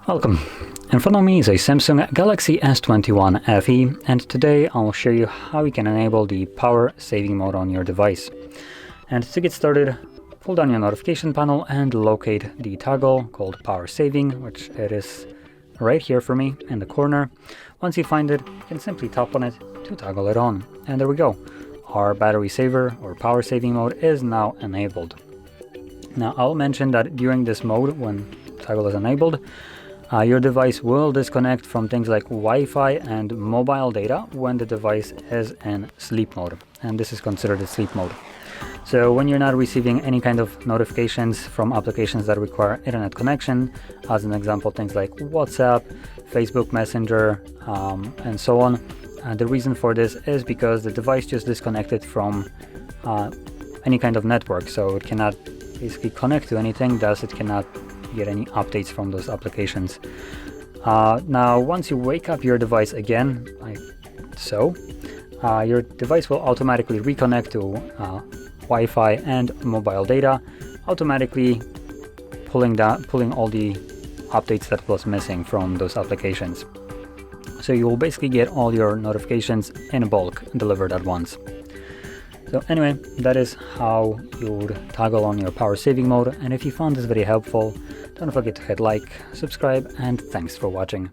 Welcome. In front of me is a Samsung Galaxy S21 FE, and today I'll show you how you can enable the power saving mode on your device. And to get started, pull down your notification panel and locate the toggle called power saving, which it is right here for me in the corner. Once you find it, you can simply tap on it to toggle it on. And there we go. Our battery saver or power saving mode is now enabled. Now I'll mention that during this mode, when toggle is enabled, your device will disconnect from things like Wi-Fi and mobile data when the device is in sleep mode, and this is considered a sleep mode. So when you're not receiving any kind of notifications from applications that require internet connection, as an example things like WhatsApp, Facebook Messenger, and so on, the reason for this is because the device just disconnected from any kind of network, so it cannot basically connect to anything, thus it cannot get any updates from those applications. Now once you wake up your device again, like so, your device will automatically reconnect to Wi-Fi and mobile data, automatically pulling all the updates that was missing from those applications. So you will basically get all your notifications in bulk delivered at once. So anyway, that is how you would toggle on your power saving mode, and if you found this video helpful, don't forget to hit like, subscribe, and thanks for watching.